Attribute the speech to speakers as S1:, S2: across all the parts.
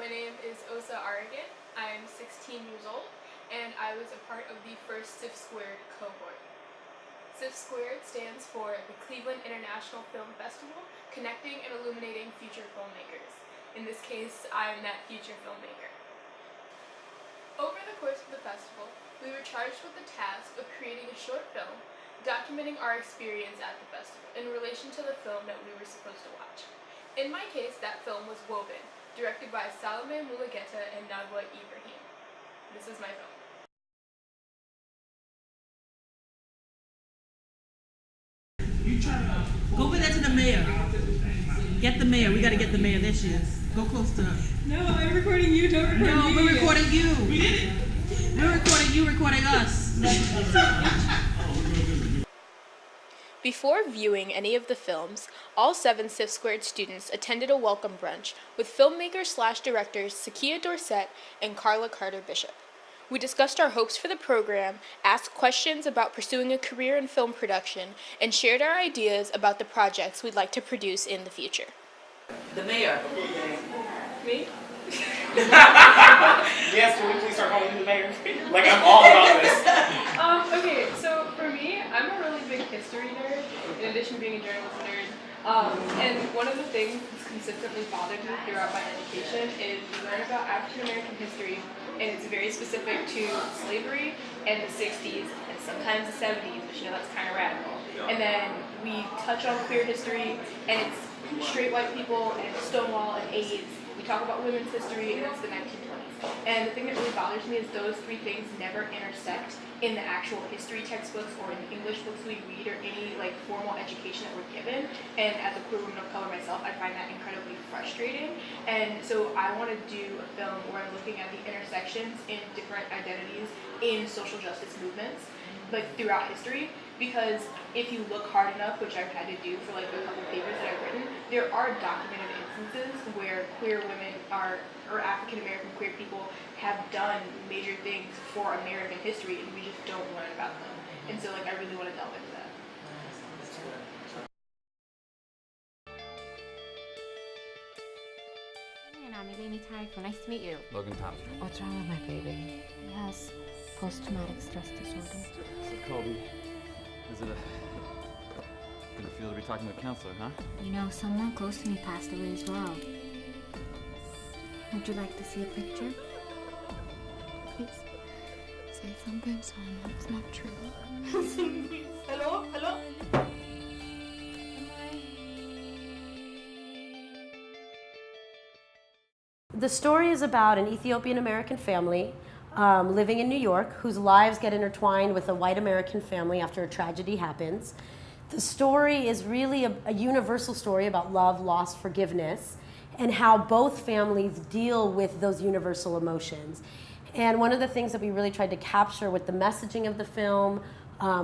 S1: My name is Osa Aragan. I'm 16 years old, and I was a part of the first CIFF² cohort. CIFF² stands for the Cleveland International Film Festival, connecting and illuminating future filmmakers. In this case, I'm that future filmmaker. Over the course of the festival, we were charged with the task of creating a short film documenting our experience at the festival in relation to the film that we were supposed to watch. In my case, that film was Woven, directed by Salome Mulugeta and Nadwa Ibrahim. This is my film.
S2: Go over there to the mayor. Get the mayor. We gotta get the mayor. There she is. Go close to her.
S3: No, I'm recording you. Don't record me.
S2: No, we're recording you. We're recording you, recording us.
S1: Before viewing any of the films, all 7 CIFF² students attended a welcome brunch with filmmakers/directors Sakia Dorset and Carla Carter Bishop. We discussed our hopes for the program, asked questions about pursuing a career in film production, and shared our ideas about the projects we'd like to produce in the future.
S2: The mayor.
S1: Me?
S4: Yes, can we please start calling you the mayor? Like, I'm all about this.
S1: Okay, so for me, I'm a really big history nerd, in addition to being a journalism nerd. And one of the things that's consistently bothered me throughout my education is we learn about African American history, and it's very specific to slavery and the 60s, and sometimes the 70s, but you know, that's kind of radical. And then we touch on queer history, and it's straight white people, and it's Stonewall and AIDS. We talk about women's history, and it's the 1920s. And the thing that really bothers me is those 3 things never intersect in the actual history textbooks or in the English books we read or any like formal education that we're given. And as a queer woman of color myself, I find that incredibly frustrating. And so I want to do a film where I'm looking at the intersections in different identities in social justice movements, like throughout history. Because if you look hard enough, which I've had to do for like a couple papers that I've written, there are documented instances where queer women or African American queer people have done major things for American history, and we just don't learn about them. And so like I really want to delve into that.
S5: Nice to meet you.
S4: Logan Thompson.
S5: What's wrong with my baby? He has post-traumatic stress disorder.
S6: So Kobe, is it gonna feel to be talking to a counselor, huh?
S5: You know, someone close to me passed away as well. Would you like to see a picture? Please say something so I know it's not true.
S2: Hello?
S7: The story is about an Ethiopian American family living in New York whose lives get intertwined with a white American family after a tragedy happens. The story is really a universal story about love, loss, forgiveness, and how both families deal with those universal emotions. And one of the things that we really tried to capture with the messaging of the film,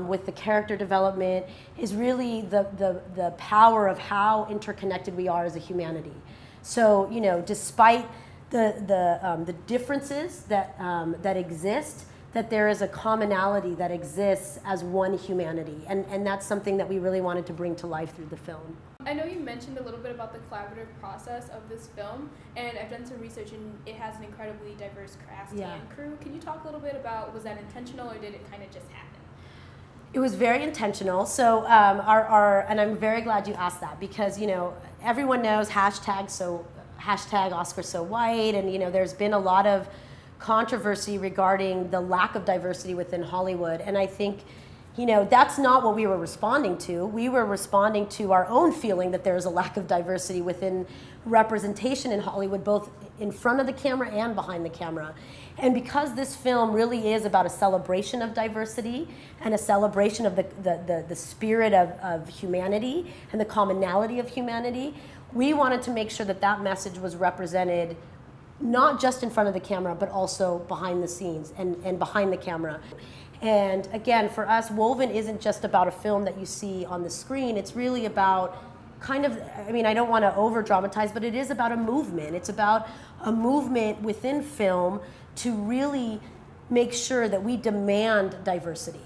S7: with the character development, is really the power of how interconnected we are as a humanity. So, you know, despite the differences that exist, that there is a commonality that exists as one humanity. And that's something that we really wanted to bring to life through the film.
S1: I know you mentioned a little bit about the collaborative process of this film, and I've done some research, and it has an incredibly diverse cast and crew. Can you talk a little bit about, was that intentional or did it kind of just happen?
S7: It was very intentional. So and I'm very glad you asked that, because, you know, everyone knows hashtag Oscar so white, and, you know, there's been a lot of controversy regarding the lack of diversity within Hollywood. And I think, you know, that's not what we were responding to. We were responding to our own feeling that there is a lack of diversity within representation in Hollywood, both in front of the camera and behind the camera. And because this film really is about a celebration of diversity and a celebration of the spirit of humanity and the commonality of humanity, we wanted to make sure that that message was represented not just in front of the camera, but also behind the scenes and behind the camera. And again, for us, Woven isn't just about a film that you see on the screen. It's really about kind of, I mean, I don't want to over dramatize, but it is about a movement. It's about a movement within film to really make sure that we demand diversity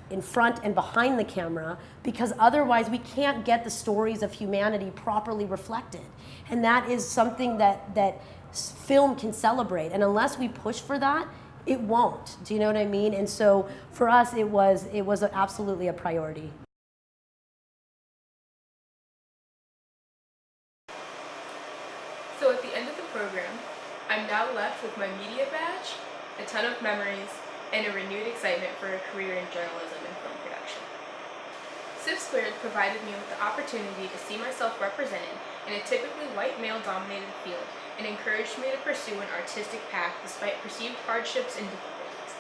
S7: in front and behind the camera, because otherwise we can't get the stories of humanity properly reflected. And that is something that film can celebrate. And unless we push for that, it won't. Do you know what I mean? And so for us, it was absolutely a priority.
S1: So at the end of the program, I'm now left with my media badge, a ton of memories, and a renewed excitement for a career in journalism and film production. CIFF² provided me with the opportunity to see myself represented in a typically white male-dominated field and encouraged me to pursue an artistic path despite perceived hardships and difficulties.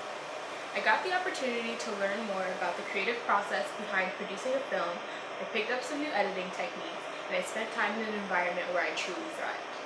S1: I got the opportunity to learn more about the creative process behind producing a film, I picked up some new editing techniques, and I spent time in an environment where I truly thrived.